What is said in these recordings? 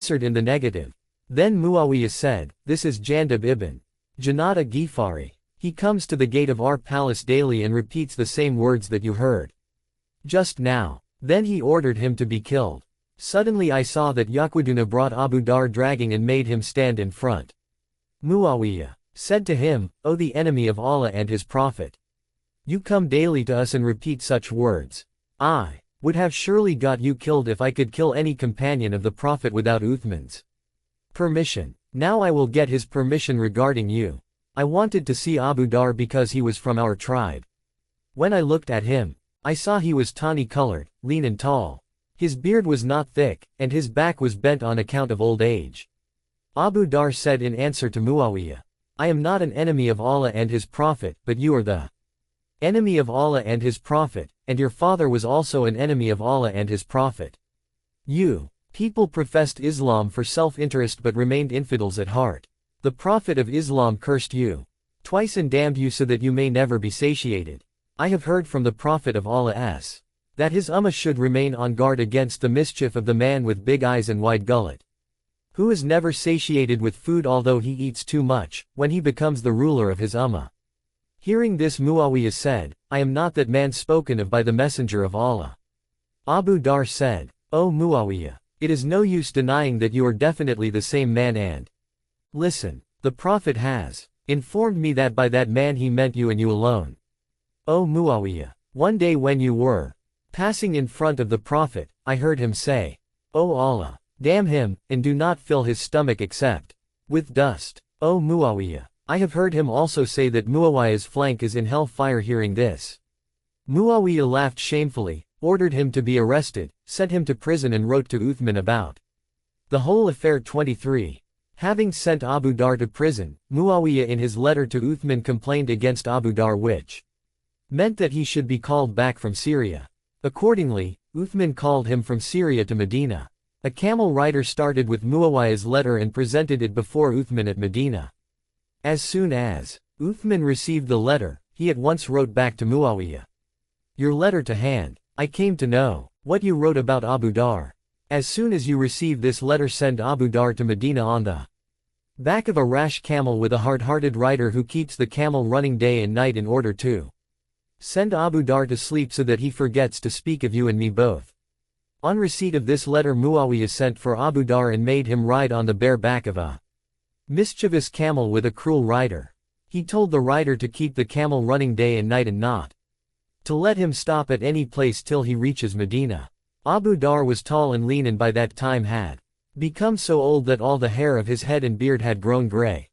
answered in the negative. Then Muawiyah said, "This is Jandab ibn Janada Ghifari. He comes to the gate of our palace daily and repeats the same words that you heard just now." Then he ordered him to be killed. Suddenly I saw that Yaquduna brought Abu Dhar dragging and made him stand in front. Muawiyah said to him, "O the enemy of Allah and His Prophet, you come daily to us and repeat such words. I would have surely got you killed if I could kill any companion of the Prophet without Uthman's permission. Now I will get his permission regarding you. I wanted to see Abu Dhar because he was from our tribe. When I looked at him, I saw he was tawny-colored, lean and tall. His beard was not thick, and his back was bent on account of old age." Abu Dhar said in answer to Muawiyah, "I am not an enemy of Allah and His Prophet, but you are the enemy of Allah and His Prophet, and your father was also an enemy of Allah and His Prophet. You people professed Islam for self-interest but remained infidels at heart. The Prophet of Islam cursed you twice and damned you so that you may never be satiated. I have heard from the Prophet of Allah that his ummah should remain on guard against the mischief of the man with big eyes and wide gullet, who is never satiated with food although he eats too much, when he becomes the ruler of his ummah." Hearing this, Muawiyah said, "I am not that man spoken of by the Messenger of Allah." Abu Dhar said, "O Muawiyah, it is no use denying that you are definitely the same man and listen, the Prophet has informed me that by that man he meant you and you alone. O Muawiyah, one day when you were passing in front of the Prophet, I heard him say, 'O Allah, damn him, and do not fill his stomach except with dust.' O Muawiyah, I have heard him also say that Muawiyah's flank is in hell fire." Hearing this, Muawiyah laughed shamefully, ordered him to be arrested, sent him to prison and wrote to Uthman about the whole affair. 23. Having sent Abu Dhar to prison, Muawiyah in his letter to Uthman complained against Abu Dhar, which meant that he should be called back from Syria. Accordingly, Uthman called him from Syria to Medina. A camel rider started with Muawiyah's letter and presented it before Uthman at Medina. As soon as Uthman received the letter, he at once wrote back to Muawiyah, "Your letter to hand. I came to know what you wrote about Abu Dhar. As soon as you receive this letter, send Abu Dhar to Medina on the back of a rash camel with a hard-hearted rider who keeps the camel running day and night in order to send Abu Dhar to sleep so that he forgets to speak of you and me both." On receipt of this letter, Muawiyah sent for Abu Dhar and made him ride on the bare back of a mischievous camel with a cruel rider. He told the rider to keep the camel running day and night and not to let him stop at any place till he reaches Medina. Abu Dhar was tall and lean and by that time had become so old that all the hair of his head and beard had grown gray.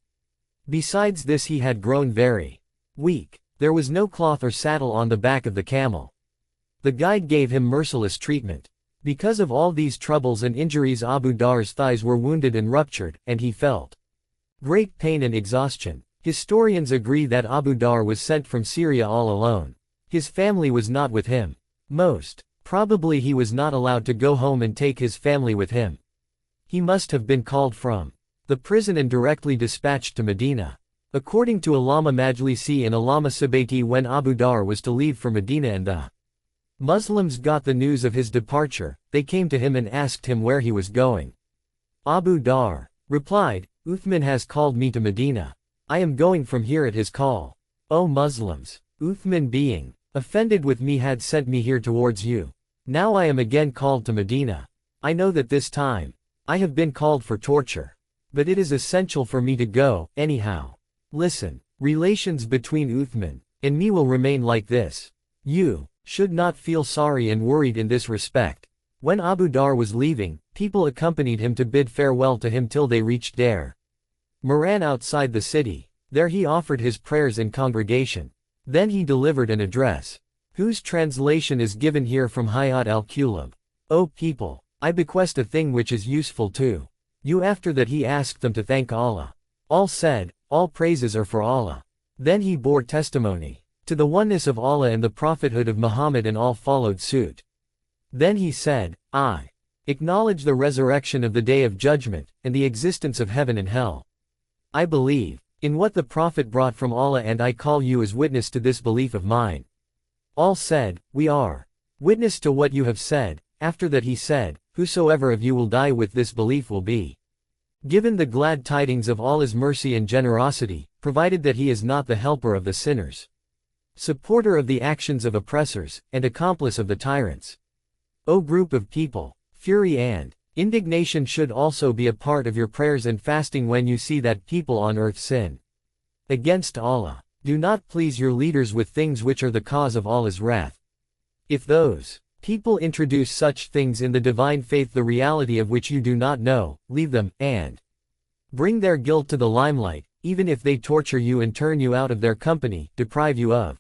Besides this, he had grown very weak. There was no cloth or saddle on the back of the camel. The guide gave him merciless treatment. Because of all these troubles and injuries, Abu Dhar's thighs were wounded and ruptured, and he felt great pain and exhaustion. Historians agree that Abu Dhar was sent from Syria all alone. His family was not with him. Most probably he was not allowed to go home and take his family with him. He must have been called from the prison and directly dispatched to Medina. According to Allama Majlisi and Allama Sabaiti, when Abu Dhar was to leave for Medina and the Muslims got the news of his departure, they came to him and asked him where he was going. Abu Dhar replied, "Uthman has called me to Medina. I am going from here at his call. O Muslims, Uthman being offended with me had sent me here towards you. Now I am again called to Medina. I know that this time I have been called for torture. But it is essential for me to go, anyhow. Listen, relations between Uthman and me will remain like this. You should not feel sorry and worried in this respect." When Abu Dhar was leaving, people accompanied him to bid farewell to him till they reached Dar Maran outside the city. There he offered his prayers in congregation. Then he delivered an address, whose translation is given here from Hayat al-Kulub. "O people, I bequest a thing which is useful to you." After that he asked them to thank Allah. All said, "All praises are for Allah." Then he bore testimony to the oneness of Allah and the prophethood of Muhammad, and all followed suit. Then he said, "I acknowledge the resurrection of the Day of Judgment, and the existence of heaven and hell. I believe in what the Prophet brought from Allah, and I call you as witness to this belief of mine." All said, "We are witness to what you have said." After that he said, whosoever of you will die with this belief will be given the glad tidings of Allah's mercy and generosity, provided that he is not the helper of the sinners, supporter of the actions of oppressors, and accomplice of the tyrants. O group of people, fury and indignation should also be a part of your prayers and fasting when you see that people on earth sin against Allah. Do not please your leaders with things which are the cause of Allah's wrath. If those people introduce such things in the divine faith the reality of which you do not know, leave them, and bring their guilt to the limelight, even if they torture you and turn you out of their company, deprive you of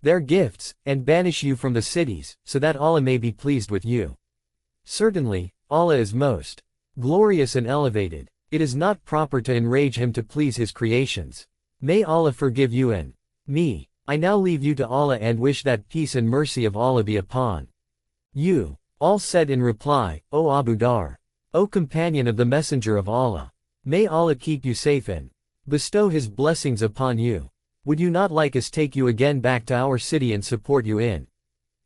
their gifts, and banish you from the cities, so that Allah may be pleased with you. Certainly, Allah is most glorious and elevated. It is not proper to enrage him to please his creations. May Allah forgive you and me. I now leave you to Allah and wish that peace and mercy of Allah be upon you. All said in reply, O Abu Dhar, O companion of the Messenger of Allah, may Allah keep you safe and bestow his blessings upon you. Would you not like us take you again back to our city and support you in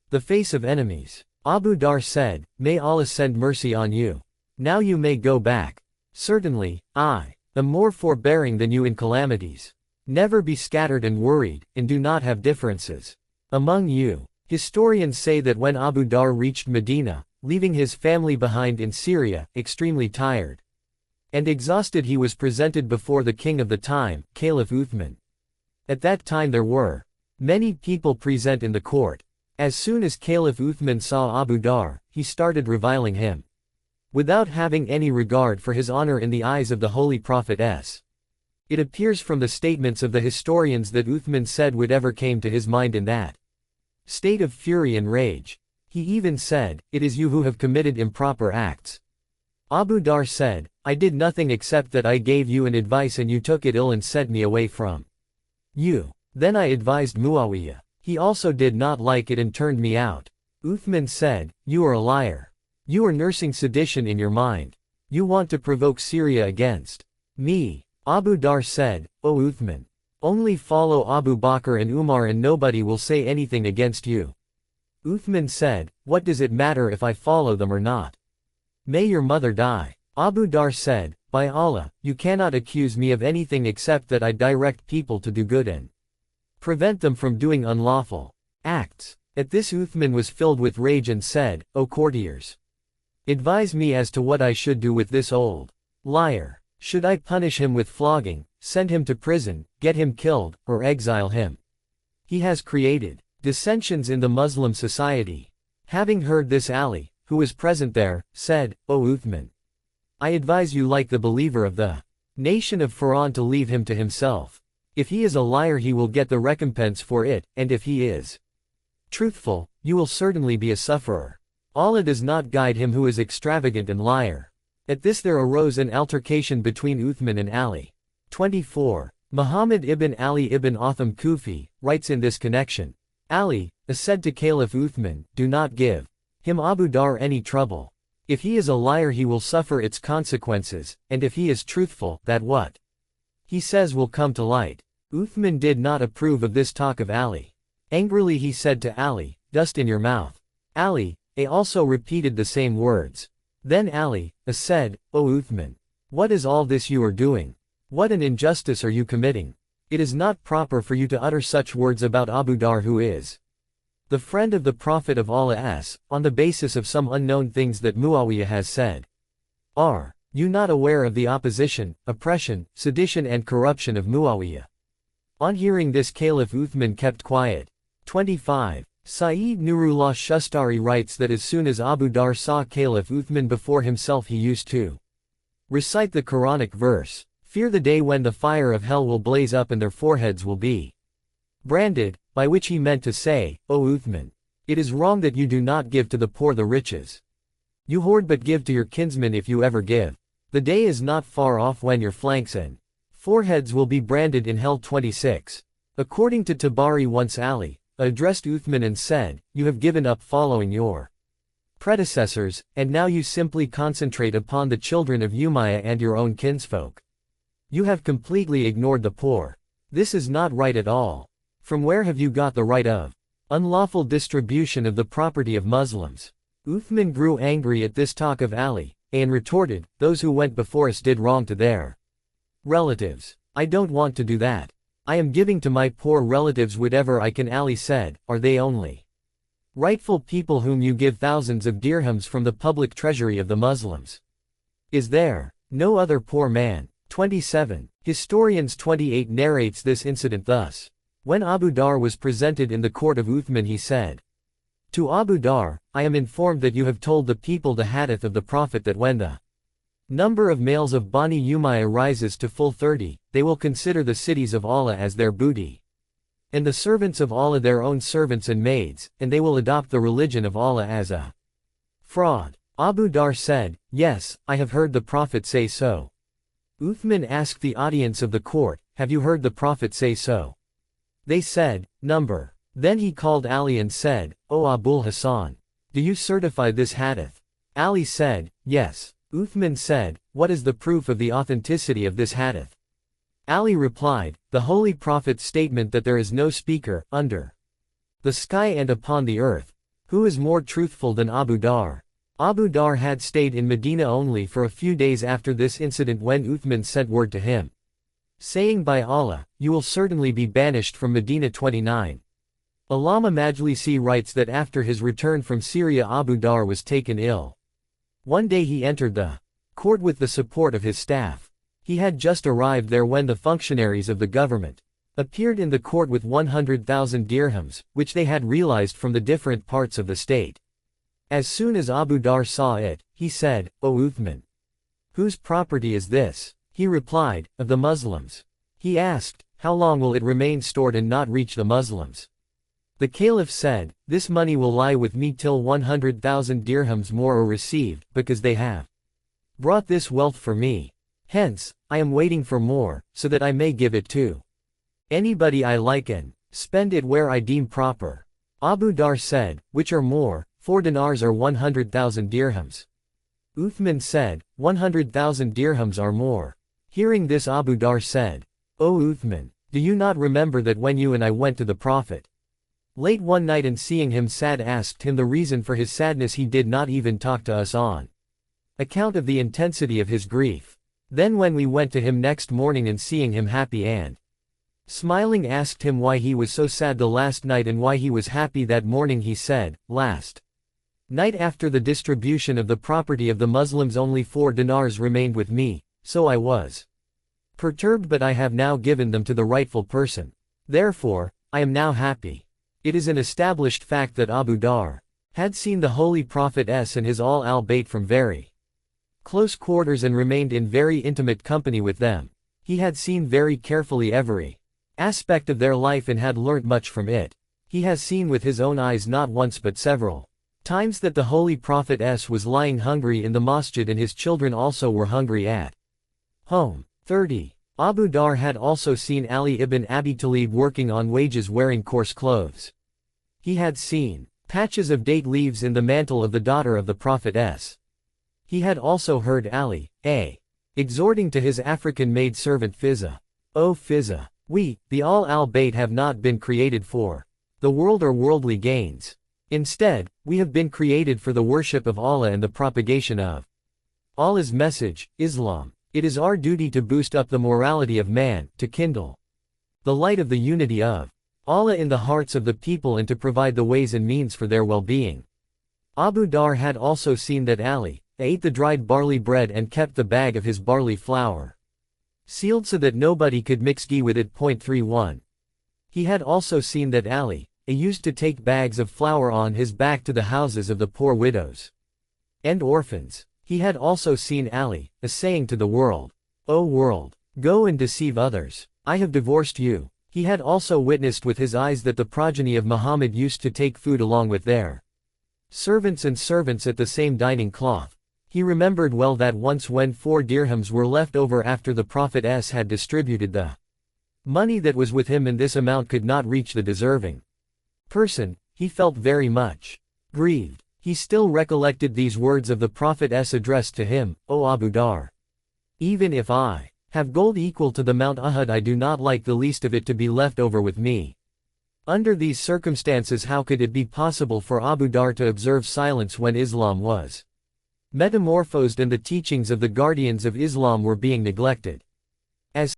the face of enemies? Abu Dhar said, May Allah send mercy on you. Now you may go back. Certainly, I am more forbearing than you in calamities. Never be scattered and worried, and do not have differences among you. Historians say that when Abu Dhar reached Medina, leaving his family behind in Syria, extremely tired and exhausted, he was presented before the king of the time, Caliph Uthman. At that time there were many people present in the court. As soon as Caliph Uthman saw Abu Dhar, he started reviling him, without having any regard for his honor in the eyes of the Holy Prophet. It appears from the statements of the historians that Uthman said whatever came to his mind in that state of fury and rage. He even said, It is you who have committed improper acts. Abu Dhar said, I did nothing except that I gave you an advice and you took it ill and sent me away from you. Then I advised Muawiyah. He also did not like it and turned me out. Uthman said, You are a liar. You are nursing sedition in your mind. You want to provoke Syria against me. Abu Dhar said, O Uthman, only follow Abu Bakr and Umar and nobody will say anything against you. Uthman said, What does it matter if I follow them or not? May your mother die. Abu Dhar said, By Allah, you cannot accuse me of anything except that I direct people to do good and prevent them from doing unlawful acts. At this Uthman was filled with rage and said, O courtiers, advise me as to what I should do with this old liar. Should I punish him with flogging, send him to prison, get him killed, or exile him? He has created dissensions in the Muslim society. Having heard this, Ali, who was present there, said, O Uthman, I advise you like the believer of the nation of Faran to leave him to himself. If he is a liar he will get the recompense for it, and if he is truthful, you will certainly be a sufferer. Allah does not guide him who is extravagant and liar. At this there arose an altercation between Uthman and Ali. 24. Muhammad ibn Ali ibn Otham Kufi writes in this connection, Ali said to Caliph Uthman, Do not give him Abu Dhar any trouble. If he is a liar he will suffer its consequences, and if he is truthful, that what he says will come to light. Uthman did not approve of this talk of Ali. Angrily he said to Ali, Dust in your mouth. Ali also repeated the same words. Then Ali said, O Uthman, what is all this you are doing? What an injustice are you committing? It is not proper for you to utter such words about Abu Dhar, who is the friend of the Prophet of Allah, on the basis of some unknown things that Muawiyah has said. Are you not aware of the opposition, oppression, sedition and corruption of Muawiyah? On hearing this, Caliph Uthman kept quiet. 25. Saeed Nurullah Shustari writes that as soon as Abu Dhar saw Caliph Uthman before himself he used to recite the Quranic verse, Fear the day when the fire of hell will blaze up and their foreheads will be branded, by which he meant to say, O Uthman, it is wrong that you do not give to the poor the riches you hoard, but give to your kinsmen if you ever give. The day is not far off when your flanks and foreheads will be branded in hell. 26. According to Tabari, once Ali addressed Uthman and said, You have given up following your predecessors, and now you simply concentrate upon the children of Umayyah and your own kinsfolk. You have completely ignored the poor. This is not right at all. From where have you got the right of unlawful distribution of the property of Muslims? Uthman grew angry at this talk of Ali, and retorted, those who went before us did wrong to their relatives. I don't want to do that. I am giving to my poor relatives whatever I can. Ali said, are they only rightful people whom you give thousands of dirhams from the public treasury of the Muslims? Is there no other poor man? 27. Historians 28 narrates this incident thus. When Abu Dar was presented in the court of Uthman, he said to Abu Dar, I am informed that you have told the people the hadith of the Prophet that when the number of males of Bani Umayyah rises to full 30, they will consider the cities of Allah as their booty, and the servants of Allah their own servants and maids, and they will adopt the religion of Allah as a fraud. Abu Dar said, yes, I have heard the Prophet say so. Uthman asked the audience of the court, have you heard the Prophet say so? They said, number. Then he called Ali and said, O Abul Hasan, do you certify this hadith? Ali said, yes. Uthman said, what is the proof of the authenticity of this hadith? Ali replied, the Holy Prophet's statement that there is no speaker, under the sky and upon the earth, who is more truthful than Abu Dar. Abu Dar had stayed in Medina only for a few days after this incident when Uthman sent word to him, saying, by Allah, you will certainly be banished from Medina. 29. Allama Majlisi writes that after his return from Syria Abu Dar was taken ill. One day he entered the court with the support of his staff. He had just arrived there when the functionaries of the government appeared in the court with 100,000 dirhams, which they had realized from the different parts of the state. As soon as Abu Dar saw it, he said, O Uthman, whose property is this? He replied, of the Muslims. He asked, how long will it remain stored and not reach the Muslims? The Caliph said, this money will lie with me till 100,000 dirhams more are received, because they have brought this wealth for me. Hence, I am waiting for more, so that I may give it to anybody I like and spend it where I deem proper. Abu Dar said, which are more, 4 dinars or 100,000 dirhams? Uthman said, 100,000 dirhams are more. Hearing this Abu Dar said, O Uthman, do you not remember that when you and I went to the Prophet late one night and seeing him sad asked him the reason for his sadness, he did not even talk to us on account of the intensity of his grief. Then when we went to him next morning and seeing him happy and smiling asked him why he was so sad the last night and why he was happy that morning, he said, last night after the distribution of the property of the Muslims only 4 dinars remained with me, so I was perturbed, but I have now given them to the rightful person. Therefore, I am now happy. It is an established fact that Abu Dar had seen the Holy Prophet and his al-Bayt from very close quarters and remained in very intimate company with them. He had seen very carefully every aspect of their life and had learnt much from it. He has seen with his own eyes not once but several times that the Holy Prophet was lying hungry in the masjid and his children also were hungry at home. 30. Abu Dar had also seen Ali ibn Abi Talib working on wages wearing coarse clothes. He had seen patches of date leaves in the mantle of the daughter of the Prophet. He had also heard Ali, exhorting to his African maid servant Fizza, O Fizza, we, the al-Bayt have not been created for the world or worldly gains. Instead, we have been created for the worship of Allah and the propagation of Allah's message, Islam. It is our duty to boost up the morality of man, to kindle the light of the unity of Allah in the hearts of the people and to provide the ways and means for their well-being. Abu Dar had also seen that Ali ate the dried barley bread and kept the bag of his barley flour sealed so that nobody could mix ghee with it. 31. He had also seen that Ali used to take bags of flour on his back to the houses of the poor widows and orphans. He had also seen Ali saying to the world, O world, go and deceive others. I have divorced you. He had also witnessed with his eyes that the progeny of Muhammad used to take food along with their servants at the same dining cloth. He remembered well that once when 4 dirhams were left over after the Prophet had distributed the money that was with him and this amount could not reach the deserving person, he felt very much grieved. He still recollected these words of the Prophet's addressed to him, O Abu Dar, even if I have gold equal to the Mount Uhud, I do not like the least of it to be left over with me. Under these circumstances, how could it be possible for Abu Dhar to observe silence when Islam was metamorphosed and the teachings of the guardians of Islam were being neglected? As